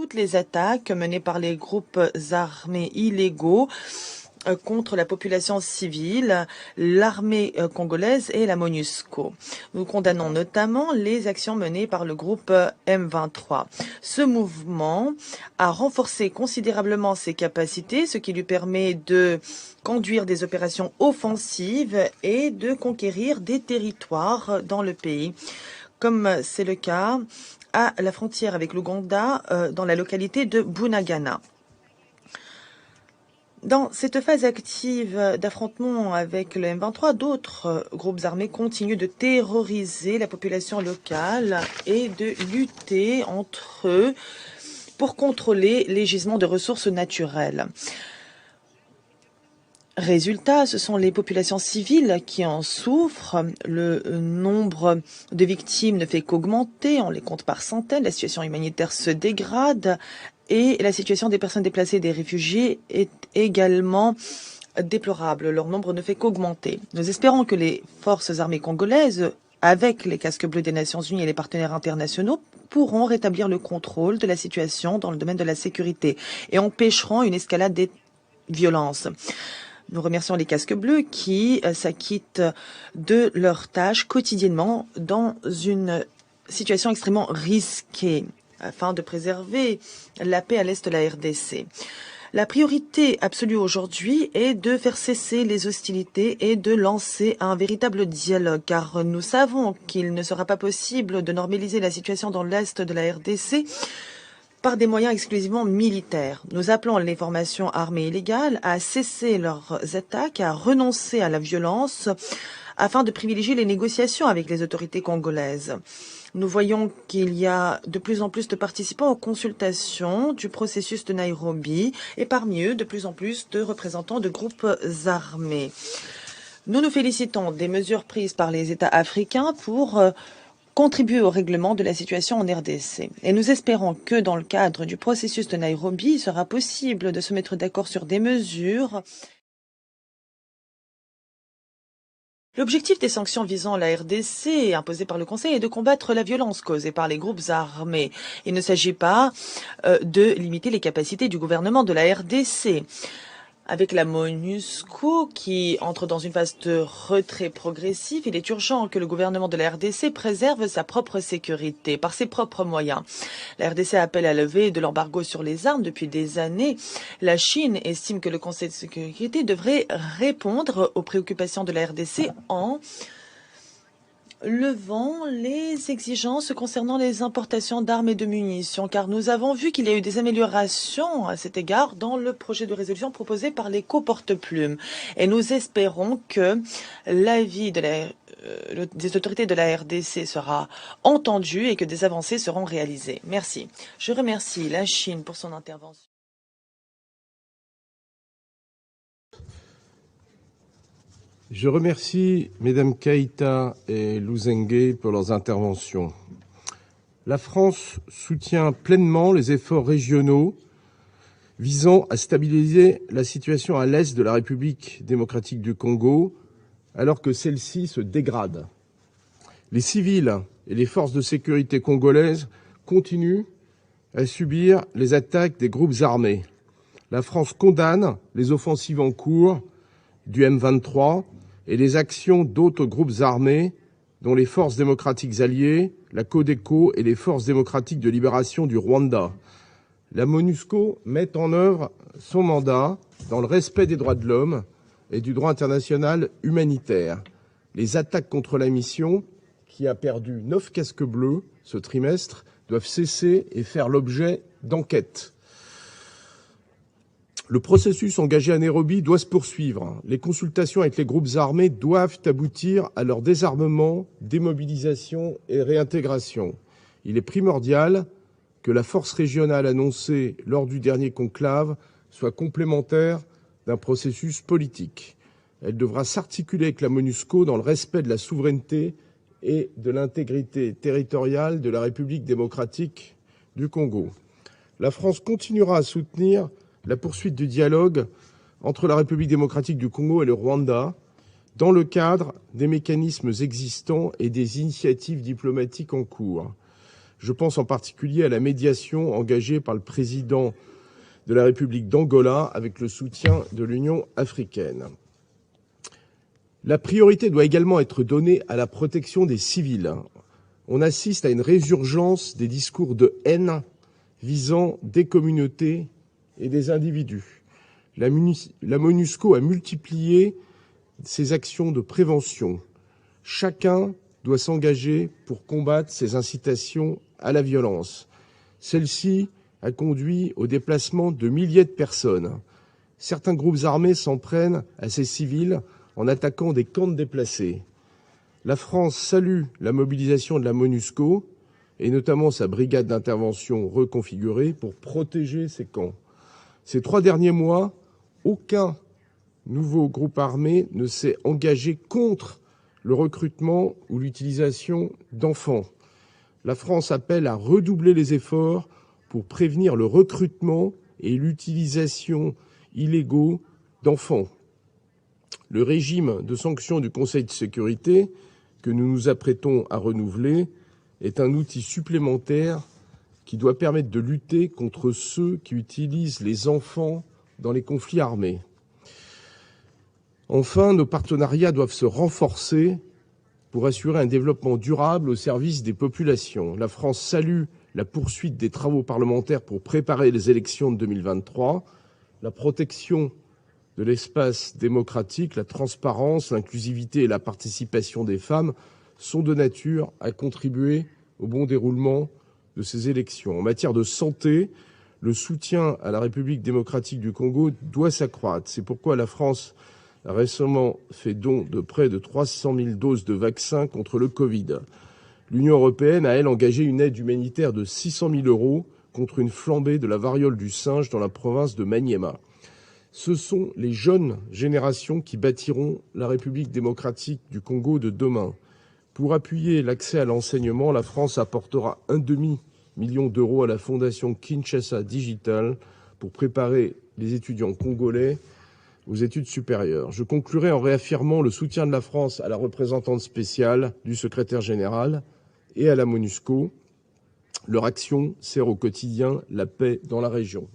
toutes les attaques menées par les groupes armés illégaux contre la population civile, l'armée congolaise et la MONUSCO. Nous condamnons notamment les actions menées par le groupe M23. Ce mouvement a renforcé considérablement ses capacités, ce qui lui permet de conduire des opérations offensives et de conquérir des territoires dans le pays, comme c'est le cas à la frontière avec l'Ouganda, dans la localité de Bunagana. Dans cette phase active d'affrontement avec le M23, d'autres groupes armés continuent de terroriser la population locale et de lutter entre eux pour contrôler les gisements de ressources naturelles. Résultat, ce sont les populations civiles qui en souffrent. Le nombre de victimes ne fait qu'augmenter, on les compte par centaines, la situation humanitaire se dégrade et la situation des personnes déplacées et des réfugiés est également déplorable. Leur nombre ne fait qu'augmenter. Nous espérons que les forces armées congolaises, avec les casques bleus des Nations Unies et les partenaires internationaux, pourront rétablir le contrôle de la situation dans le domaine de la sécurité et empêcheront une escalade des violences. Nous remercions les casques bleus qui s'acquittent de leurs tâches quotidiennement dans une situation extrêmement risquée afin de préserver la paix à l'est de la RDC. La priorité absolue aujourd'hui est de faire cesser les hostilités et de lancer un véritable dialogue, car nous savons qu'il ne sera pas possible de normaliser la situation dans l'est de la RDC par des moyens exclusivement militaires. Nous appelons les formations armées illégales à cesser leurs attaques, à renoncer à la violence, afin de privilégier les négociations avec les autorités congolaises. Nous voyons qu'il y a de plus en plus de participants aux consultations du processus de Nairobi et parmi eux de plus en plus de représentants de groupes armés. Nous nous félicitons des mesures prises par les États africains pour contribuer au règlement de la situation en RDC. Et nous espérons que dans le cadre du processus de Nairobi, il sera possible de se mettre d'accord sur des mesures. L'objectif des sanctions visant la RDC imposées par le Conseil est de combattre la violence causée par les groupes armés. Il ne s'agit pas de limiter les capacités du gouvernement de la RDC. Avec la MONUSCO qui entre dans une phase de retrait progressif, il est urgent que le gouvernement de la RDC préserve sa propre sécurité par ses propres moyens. La RDC appelle à lever de l'embargo sur les armes depuis des années. La Chine estime que le Conseil de sécurité devrait répondre aux préoccupations de la RDC en levant les exigences concernant les importations d'armes et de munitions, car nous avons vu qu'il y a eu des améliorations à cet égard dans le projet de résolution proposé par les co-porte-plumes. Et nous espérons que l'avis des autorités de la RDC sera entendu et que des avancées seront réalisées. Merci. Je remercie la Chine pour son intervention. Je remercie Mesdames Keïta et Louzengue pour leurs interventions. La France soutient pleinement les efforts régionaux visant à stabiliser la situation à l'est de la République démocratique du Congo, alors que celle-ci se dégrade. Les civils et les forces de sécurité congolaises continuent à subir les attaques des groupes armés. La France condamne les offensives en cours du M23 et les actions d'autres groupes armés, dont les forces démocratiques alliées, la Codeco et les forces démocratiques de libération du Rwanda. La MONUSCO met en œuvre son mandat dans le respect des droits de l'homme et du droit international humanitaire. Les attaques contre la mission, qui a perdu 9 casques bleus ce trimestre, doivent cesser et faire l'objet d'enquêtes. Le processus engagé à Nairobi doit se poursuivre. Les consultations avec les groupes armés doivent aboutir à leur désarmement, démobilisation et réintégration. Il est primordial que la force régionale annoncée lors du dernier conclave soit complémentaire d'un processus politique. Elle devra s'articuler avec la MONUSCO dans le respect de la souveraineté et de l'intégrité territoriale de la République démocratique du Congo. La France continuera à soutenir la poursuite du dialogue entre la République démocratique du Congo et le Rwanda dans le cadre des mécanismes existants et des initiatives diplomatiques en cours. Je pense en particulier à la médiation engagée par le président de la République d'Angola avec le soutien de l'Union africaine. La priorité doit également être donnée à la protection des civils. On assiste à une résurgence des discours de haine visant des communautés et des individus. La MONUSCO a multiplié ses actions de prévention. Chacun doit s'engager pour combattre ces incitations à la violence. Celle-ci a conduit au déplacement de milliers de personnes. Certains groupes armés s'en prennent à ces civils en attaquant des camps de déplacés. La France salue la mobilisation de la MONUSCO et notamment sa brigade d'intervention reconfigurée pour protéger ces camps. Ces 3 derniers mois, aucun nouveau groupe armé ne s'est engagé contre le recrutement ou l'utilisation d'enfants. La France appelle à redoubler les efforts pour prévenir le recrutement et l'utilisation illégaux d'enfants. Le régime de sanctions du Conseil de sécurité que nous nous apprêtons à renouveler est un outil supplémentaire qui doit permettre de lutter contre ceux qui utilisent les enfants dans les conflits armés. Enfin, nos partenariats doivent se renforcer pour assurer un développement durable au service des populations. La France salue la poursuite des travaux parlementaires pour préparer les élections de 2023, la protection de l'espace démocratique, la transparence, l'inclusivité et la participation des femmes sont de nature à contribuer au bon déroulement de ces élections. En matière de santé, le soutien à la République démocratique du Congo doit s'accroître. C'est pourquoi la France a récemment fait don de près de 300 000 doses de vaccins contre le Covid. L'Union européenne a, elle, engagé une aide humanitaire de 600 000 € contre une flambée de la variole du singe dans la province de Maniema. Ce sont les jeunes générations qui bâtiront la République démocratique du Congo de demain. Pour appuyer l'accès à l'enseignement, la France apportera un demi-million d'euros à la fondation Kinshasa Digital pour préparer les étudiants congolais aux études supérieures. Je conclurai en réaffirmant le soutien de la France à la représentante spéciale du secrétaire général et à la MONUSCO. Leur action sert au quotidien la paix dans la région.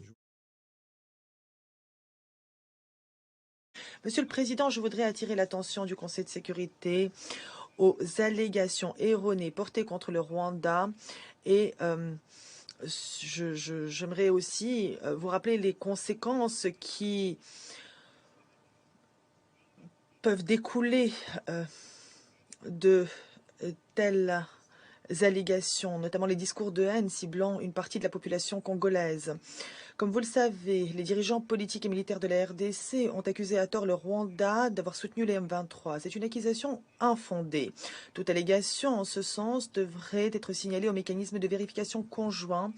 Monsieur le Président, je voudrais attirer l'attention du Conseil de sécurité aux allégations erronées portées contre le Rwanda et j'aimerais aussi vous rappeler les conséquences qui peuvent découler de telles allégations, notamment les discours de haine ciblant une partie de la population congolaise. Comme vous le savez, les dirigeants politiques et militaires de la RDC ont accusé à tort le Rwanda d'avoir soutenu les M23. C'est une accusation infondée. Toute allégation en ce sens devrait être signalée au mécanisme de vérification conjoint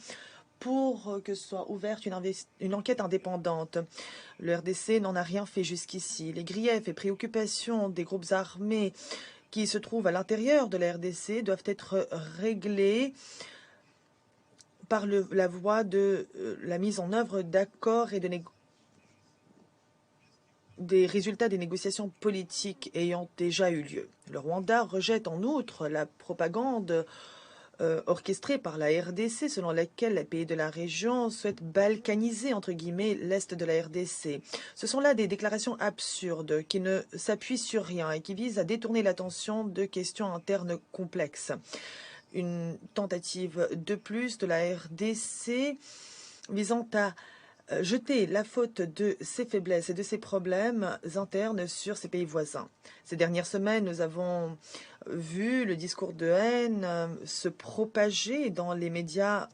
pour que soit ouverte une enquête indépendante. Le RDC n'en a rien fait jusqu'ici. Les griefs et préoccupations des groupes armés qui se trouvent à l'intérieur de la RDC doivent être réglés par la voie de la mise en œuvre d'accords et des résultats des négociations politiques ayant déjà eu lieu. Le Rwanda rejette en outre la propagande orchestrée par la RDC selon laquelle les pays de la région souhaitent balkaniser entre guillemets l'Est de la RDC. Ce sont là des déclarations absurdes qui ne s'appuient sur rien et qui visent à détourner l'attention de questions internes complexes. Une tentative de plus de la RDC visant à jeter la faute de ses faiblesses et de ses problèmes internes sur ses pays voisins. Ces dernières semaines, nous avons vu le discours de haine se propager dans les médias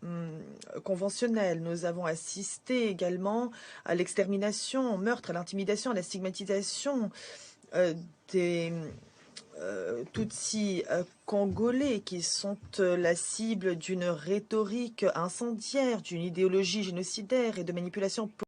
conventionnels. Nous avons assisté également à l'extermination, au meurtre, à l'intimidation, à la stigmatisation des Tutsis congolais qui sont la cible d'une rhétorique incendiaire, d'une idéologie génocidaire et de manipulation politique.